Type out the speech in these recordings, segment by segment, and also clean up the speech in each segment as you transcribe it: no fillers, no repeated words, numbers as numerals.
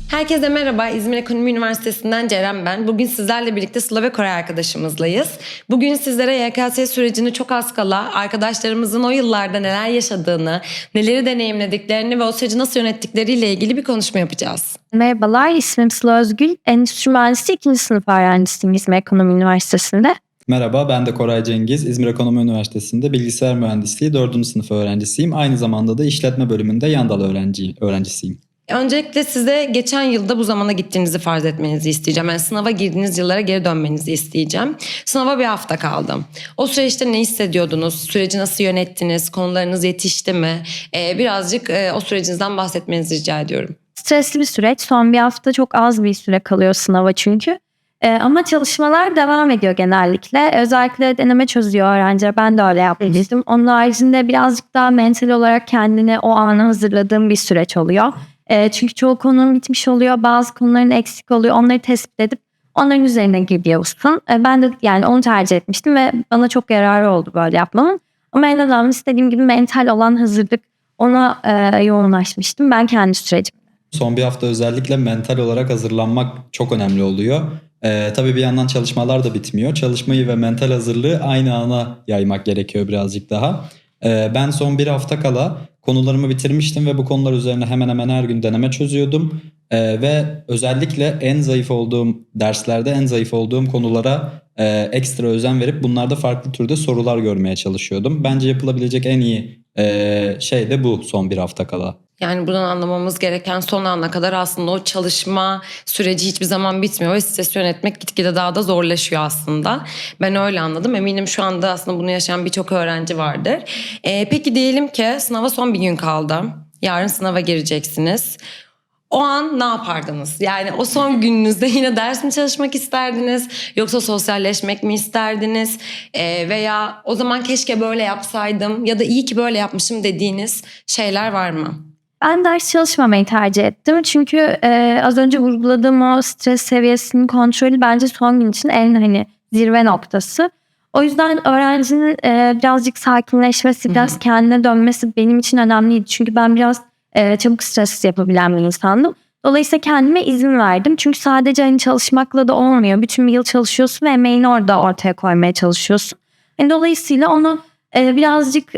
Herkese merhaba, İzmir Ekonomi Üniversitesi'nden Ceren ben. Bugün sizlerle birlikte Sıla ve Koray arkadaşımızlayız. Bugün sizlere YKS sürecini çok az kala, arkadaşlarımızın o yıllarda neler yaşadığını, neleri deneyimlediklerini ve o süreci nasıl yönettikleriyle ilgili bir konuşma yapacağız. Merhabalar, ismim Sıla Özgül. Endüstri Mühendisliği 2. sınıf öğrencisiyim İzmir Ekonomi Üniversitesi'nde. Merhaba, ben de Koray Cengiz. İzmir Ekonomi Üniversitesi'nde Bilgisayar Mühendisliği 4. sınıf öğrencisiyim. Aynı zamanda da işletme bölümünde yan dal öğrencisiyim. Öncelikle size geçen yılda bu zamana gittiğinizi farz etmenizi isteyeceğim. Yani sınava girdiğiniz yıllara geri dönmenizi isteyeceğim. Sınava bir hafta kaldı. O süreçte ne hissediyordunuz? Süreci nasıl yönettiniz? Konularınız yetişti mi? Birazcık o sürecinizden bahsetmenizi rica ediyorum. Stresli bir süreç. Son bir hafta çok az bir süre kalıyor sınava çünkü. Ama çalışmalar devam ediyor genellikle. Özellikle deneme çözüyor öğrenciler. Ben de öyle yapmıştım. Onun haricinde birazcık daha mental olarak kendini o ana hazırladığım bir süreç oluyor. Çünkü çoğu konunun bitmiş oluyor. Bazı konuların eksik oluyor. Onları tespit edip onların üzerine gidiyorsun. Ben de yani onu tercih etmiştim ve bana çok yararı oldu böyle yapmamın. Ama en önemli istediğim gibi mental olan hazırlık, ona yoğunlaşmıştım. Ben kendi sürecim. Son bir hafta özellikle mental olarak hazırlanmak çok önemli oluyor. Tabii bir yandan çalışmalar da bitmiyor. Çalışmayı ve mental hazırlığı aynı ana yaymak gerekiyor birazcık daha. Ben son bir hafta kala konularımı bitirmiştim ve bu konular üzerine hemen hemen her gün deneme çözüyordum. Ve özellikle en zayıf olduğum derslerde en zayıf olduğum konulara ekstra özen verip bunlarda farklı türde sorular görmeye çalışıyordum. Bence yapılabilecek en iyi şey de bu son bir hafta kala. Yani buradan anlamamız gereken son ana kadar aslında o çalışma süreci hiçbir zaman bitmiyor ve stresi yönetmek gitgide daha da zorlaşıyor aslında. Ben öyle anladım. Eminim şu anda aslında bunu yaşayan birçok öğrenci vardır. Peki diyelim ki sınava son bir gün kaldı. Yarın sınava gireceksiniz. O an ne yapardınız? Yani o son gününüzde yine ders mi çalışmak isterdiniz? Yoksa sosyalleşmek mi isterdiniz? Veya o zaman keşke böyle yapsaydım ya da iyi ki böyle yapmışım dediğiniz şeyler var mı? Ben ders çalışmamayı tercih ettim. Çünkü az önce vurguladığım o stres seviyesinin kontrolü bence son gün için en zirve noktası. O yüzden öğrencinin birazcık sakinleşmesi, biraz kendine dönmesi benim için önemliydi. Çünkü ben biraz çabuk stres yapabilen bir insandım. Dolayısıyla kendime izin verdim. Çünkü sadece çalışmakla da olmuyor. Bütün bir yıl çalışıyorsun ve emeğini orada ortaya koymaya çalışıyorsun. Dolayısıyla onu birazcık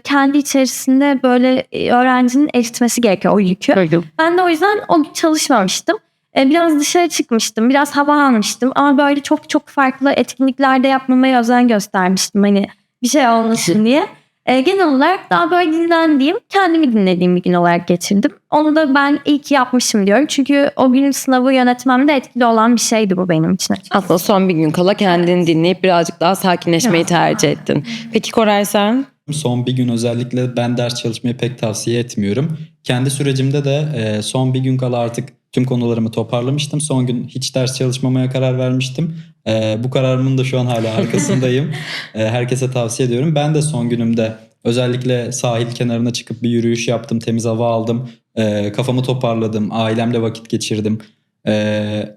kendi içerisinde böyle öğrencinin eritmesi gerekiyor o yükü. Ben de o yüzden o gün çalışmamıştım. Biraz dışarı çıkmıştım, biraz hava almıştım ama böyle çok çok farklı etkinliklerde yapmamaya özen göstermiştim bir şey olmasın diye. Genel olarak daha böyle dinlendiğim, kendimi dinlediğim bir gün olarak geçirdim. Onu da ben iyi ki yapmışım diyorum. Çünkü o günün sınavı yönetmemde etkili olan bir şeydi bu benim için. Aslında son bir gün kala kendini dinleyip birazcık daha sakinleşmeyi tercih ettin. Peki Koray sen? Son bir gün özellikle ben ders çalışmayı pek tavsiye etmiyorum. Kendi sürecimde de son bir gün kala artık tüm konularımı toparlamıştım. Son gün hiç ders çalışmamaya karar vermiştim. Bu kararımın da şu an hala arkasındayım. Herkese tavsiye ediyorum. Ben de son günümde özellikle sahil kenarına çıkıp bir yürüyüş yaptım. Temiz hava aldım. Kafamı toparladım. Ailemle vakit geçirdim.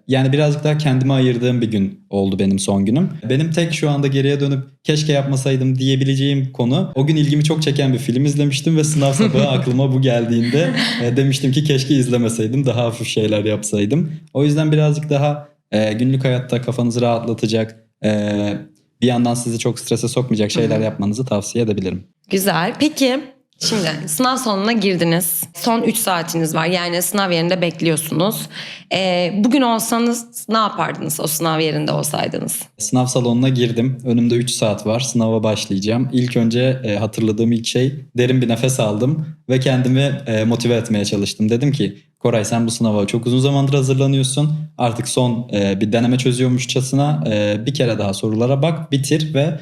Yani birazcık daha kendime ayırdığım bir gün oldu benim son günüm. Benim tek şu anda geriye dönüp keşke yapmasaydım diyebileceğim konu, o gün ilgimi çok çeken bir film izlemiştim ve sınav sabahı aklıma bu geldiğinde demiştim ki keşke izlemeseydim, daha hafif şeyler yapsaydım. O yüzden birazcık daha günlük hayatta kafanızı rahatlatacak, bir yandan sizi çok strese sokmayacak şeyler yapmanızı tavsiye edebilirim. Güzel. Peki şimdi sınav sonuna girdiniz. Son 3 saatiniz var. Yani sınav yerinde bekliyorsunuz. Bugün olsanız ne yapardınız o sınav yerinde olsaydınız? Sınav salonuna girdim. Önümde 3 saat var. Sınava başlayacağım. İlk önce hatırladığım ilk şey, derin bir nefes aldım ve kendimi motive etmeye çalıştım. Dedim ki Koray, sen bu sınava çok uzun zamandır hazırlanıyorsun. Artık son bir deneme çözüyormuşçasına bir kere daha sorulara bak, bitir ve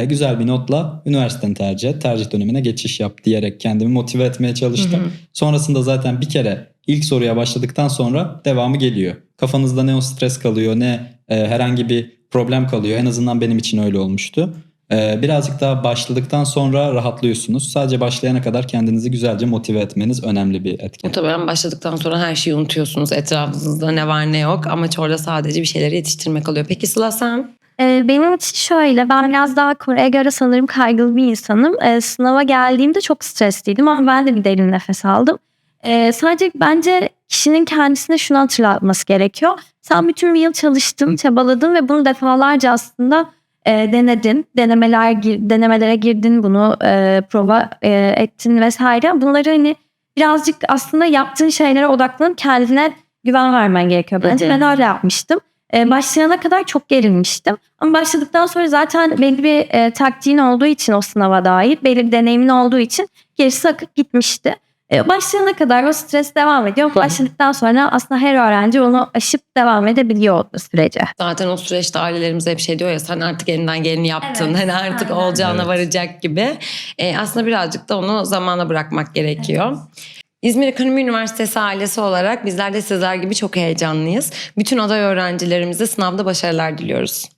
güzel bir notla üniversiteni tercih et. Tercih dönemine geçiş yap diyerek kendimi motive etmeye çalıştım. Sonrasında zaten bir kere ilk soruya başladıktan sonra devamı geliyor. Kafanızda ne o stres kalıyor, ne herhangi bir problem kalıyor. En azından benim için öyle olmuştu. Birazcık daha başladıktan sonra rahatlıyorsunuz. Sadece başlayana kadar kendinizi güzelce motive etmeniz önemli bir etken. Muhtemelen başladıktan sonra her şeyi unutuyorsunuz. Etrafınızda ne var ne yok. Amaç orada sadece bir şeyleri yetiştirmek oluyor. Peki Sıla sen? Benim için şöyle, ben biraz daha Kore'ye göre sanırım kaygılı bir insanım. Sınava geldiğimde çok stresliydim ama ben de bir derin nefes aldım. Sadece bence kişinin kendisine şunu hatırlatması gerekiyor. Sen bütün bir yıl çalıştın, çabaladın ve bunu defalarca aslında denedin. Denemelere girdin, bunu prova ettin vesaire. Bunları hani birazcık aslında yaptığın şeylere odaklanıp kendine güven vermen gerekiyor bence. Ben öyle yapmıştım. Başlayana kadar çok gerilmiştim. Ama başladıktan sonra zaten belli bir taktiğin olduğu için o sınava dair, belli bir deneyimin olduğu için gerisi akıp gitmişti. Başlayana kadar o stres devam ediyor. Başladıktan sonra aslında her öğrenci onu aşıp devam edebiliyor o sürece. Zaten o süreçte ailelerimiz hep şey diyor ya, sen artık elinden geleni yaptın. Evet, Hani artık aynen. olacağına Evet. varacak gibi. Aslında birazcık da onu zamana bırakmak gerekiyor. İzmir Ekonomi Üniversitesi ailesi olarak bizler de sizler gibi çok heyecanlıyız. Bütün aday öğrencilerimize sınavda başarılar diliyoruz.